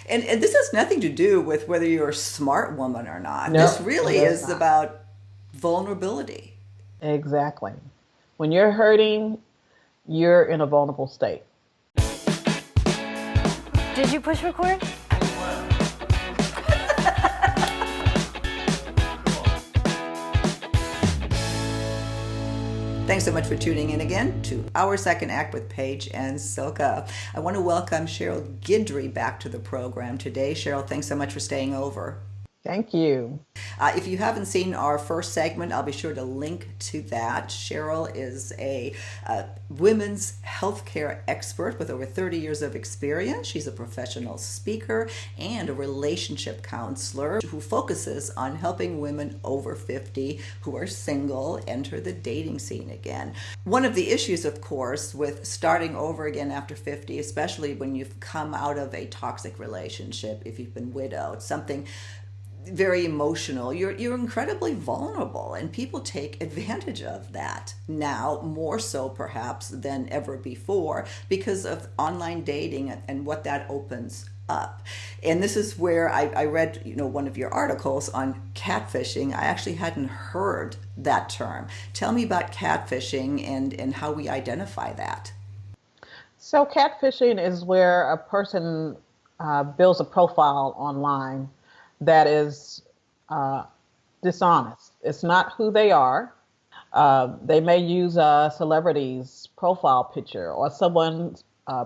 And this has nothing to do with whether you're a smart woman or not. No, This it really does is not. about vulnerability. Exactly. When you're hurting, you're in a vulnerable state. Did you push record? Thanks so much for tuning in again to our second act with Paige and Silka. I want to welcome Cheryl Guidry back to the program today. Cheryl, thanks so much for staying over. Thank you. If you haven't seen our first segment, I'll be sure to link to that. Cheryl is a women's healthcare expert with over 30 years of experience. She's a professional speaker and a relationship counselor who focuses on helping women over 50 who are single enter the dating scene again. One of the issues, of course, with starting over again after 50, especially when you've come out of a toxic relationship, if you've been widowed, something very emotional, you're incredibly vulnerable, and people take advantage of that now, more so perhaps than ever before, because of online dating and what that opens up. And this is where I read one of your articles on catfishing. I actually hadn't heard that term. Tell me about catfishing and how we identify that. So, catfishing is where a person builds a profile online that is dishonest. It's not who they are. They may use a celebrity's profile picture or someone's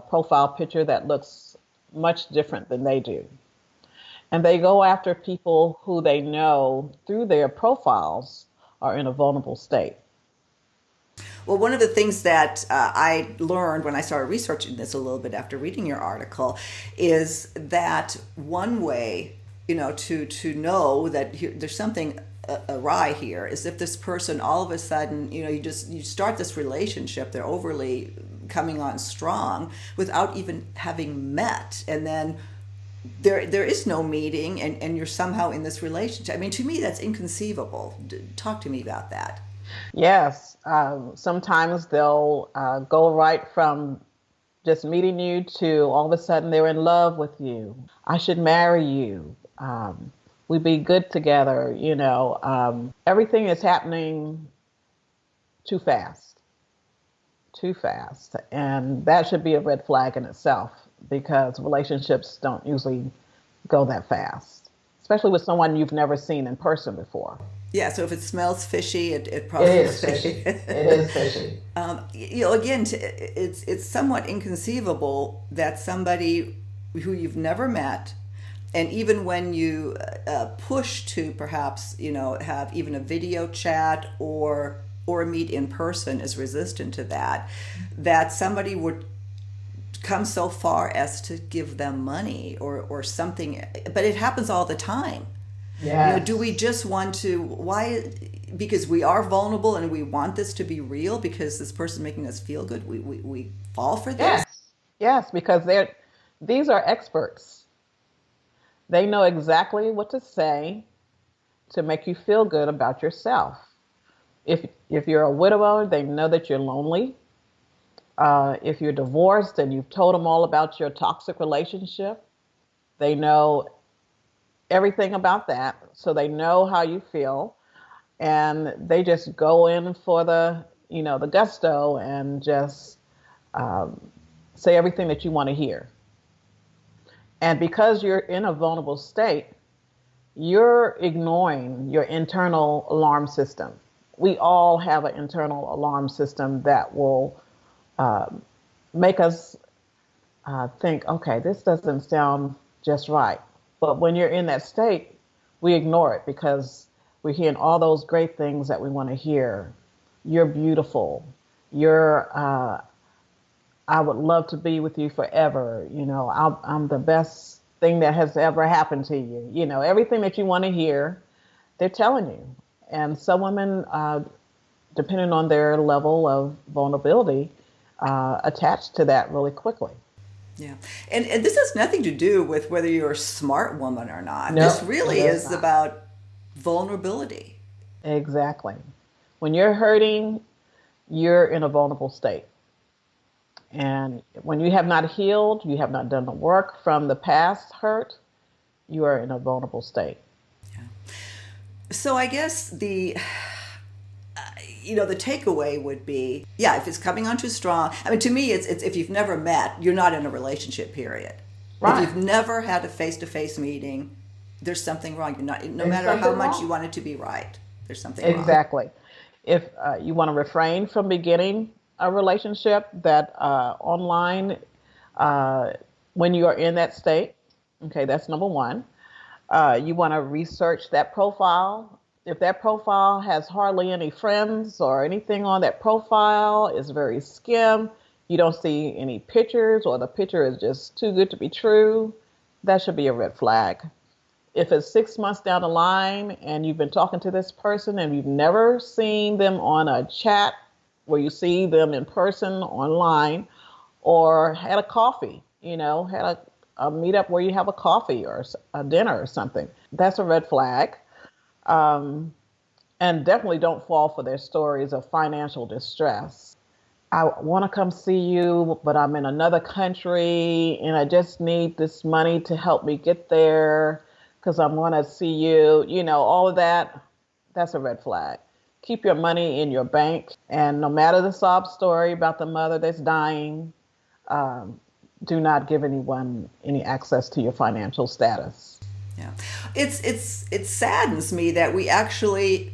profile picture that looks much different than they do. And they go after people who they know through their profiles are in a vulnerable state. Well, one of the things that I learned when I started researching this a little bit after reading your article is that one way, to know that there's something awry here is if this person all of a sudden, you start this relationship, they're overly coming on strong without even having met, and then there is no meeting, and you're somehow in this relationship. I mean, to me, that's inconceivable. Talk to me about that. Yes, sometimes they'll go right from just meeting you to all of a sudden they're in love with you. I should marry you. We'd be good together. Everything is happening too fast, too fast. And that should be a red flag in itself because relationships don't usually go that fast, especially with someone you've never seen in person before. Yeah, so if it smells fishy, it It probably is fishy. It is fishy. again, it's somewhat inconceivable that somebody who you've never met, and even when you push to perhaps have even a video chat or meet in person, is resistant to that somebody would come so far as to give them money or something. But it happens all the time. Yes. Do we just want to, why, because we are vulnerable and we want this to be real because this person making us feel good, we fall for this? Yes. Yes, because these are experts. They know exactly what to say to make you feel good about yourself. If you're a widower, they know that you're lonely. If you're divorced and you've told them all about your toxic relationship, they know everything about that. So they know how you feel, and they just go in for the gusto and just say everything that you want to hear. And because you're in a vulnerable state, you're ignoring your internal alarm system. We all have an internal alarm system that will make us think, okay, this doesn't sound just right. But when you're in that state, we ignore it because we're hearing all those great things that we want to hear. You're beautiful. I would love to be with you forever. I'm the best thing that has ever happened to you. Everything that you want to hear, they're telling you. And some women, depending on their level of vulnerability, attach to that really quickly. Yeah. And this has nothing to do with whether you're a smart woman or not. No, This it really does is not. about vulnerability. Exactly. When you're hurting, you're in a vulnerable state. And when you have not healed, you have not done the work from the past hurt, you are in a vulnerable state. So I guess the takeaway would be, yeah, if it's coming on too strong. I mean, to me, it's if you've never met, you're not in a relationship, period. If Right. you've never had a face-to-face meeting, there's something wrong. You're not, no There's matter how something much you wrong. want it to be right, there's something wrong. Exactly. If you want to refrain from beginning a relationship that online, uh, when you are in that state, okay, that's number one. You want to research that profile. If that profile has hardly any friends or anything on that profile, is very skim, you don't see any pictures, or the picture is just too good to be true, that should be a red flag. If it's 6 months down the line and you've been talking to this person and you've never seen them on a chat where you see them in person online, or had a coffee, had a meetup where you have a coffee or a dinner or something, that's a red flag. Um, and definitely don't fall for their stories of financial distress. I want to come see you, but I'm in another country and I just need this money to help me get there because I want to see you. All of that, that's a red flag. Keep your money in your bank. And no matter the sob story about the mother that's dying, um, do not give anyone any access to your financial status. Yeah, it saddens me that we actually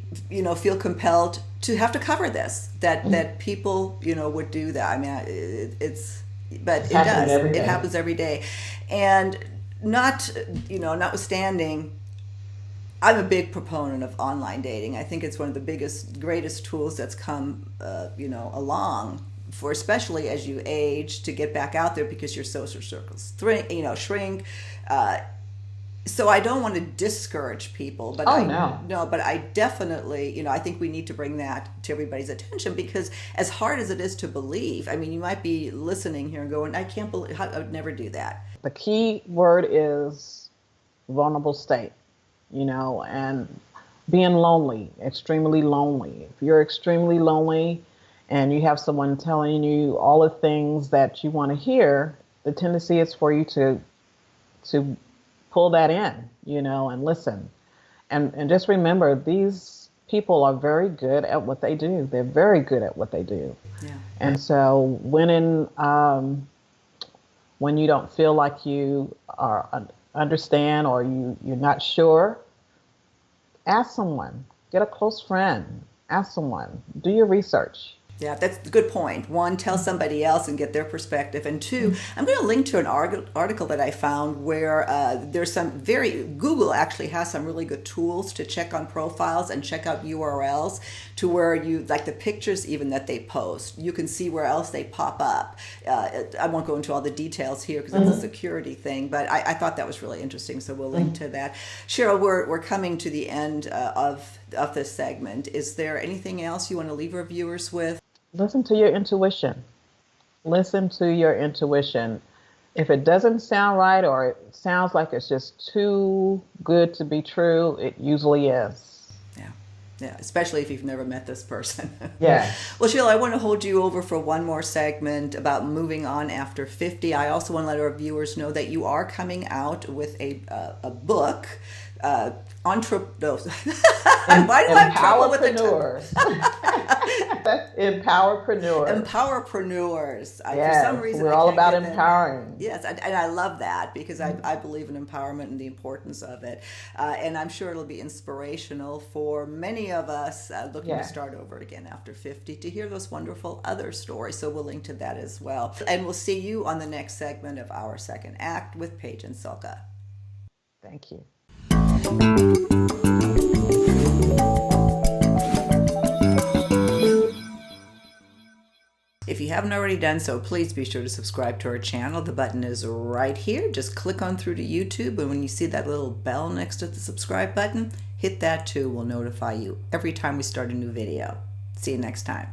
feel compelled to have to cover this. That people would do that. I mean, but It's it happening does. every It day. happens every day, and notwithstanding. I'm a big proponent of online dating. I think it's one of the greatest tools that's come, along for, especially as you age, to get back out there because your social circles shrink. So I don't want to discourage people, but Oh, no. no, but I definitely, I think we need to bring that to everybody's attention, because as hard as it is to believe, I mean, you might be listening here and going, I can't believe, I would never do that. The key word is vulnerable state, and being lonely, extremely lonely. If you're extremely lonely and you have someone telling you all the things that you want to hear, the tendency is for you to pull that in, and listen. And just remember, these people are very good at what they do. They're very good at what they do. Yeah. And so when you don't feel like you understand, or you're not sure, ask someone, get a close friend, ask someone, do your research. Yeah, that's a good point. One, tell somebody else and get their perspective. And two, I'm going to link to an article that I found where there's Google actually has some really good tools to check on profiles and check out URLs, to where you, like the pictures even that they post, you can see where else they pop up. I won't go into all the details here because it's a security thing, but I thought that was really interesting. So we'll link to that. Cheryl, we're coming to the end of this segment. Is there anything else you want to leave our viewers with? Listen to your intuition. Listen to your intuition. If it doesn't sound right, or it sounds like it's just too good to be true, it usually is. Yeah, especially if you've never met this person. Yes. Well, Sheila, I want to hold you over for one more segment about moving on after 50. I also want to let our viewers know that you are coming out with a book. Why do I have trouble with the Empowerpreneurs. Empowerpreneurs. Yes, For some reason, we're I all can't about get that. empowering. Yes, and I love that because I believe in empowerment and the importance of it. And I'm sure it'll be inspirational for many of us looking to start over again after 50 to hear those wonderful other stories. So we'll link to that as well. And we'll see you on the next segment of Our Second Act with Paige and Silka. Thank you. If you haven't already done so, please be sure to subscribe to our channel. The button is right here. Just click on through to YouTube, and when you see that little bell next to the subscribe button, hit that too. We'll notify you every time we start a new video. See you next time.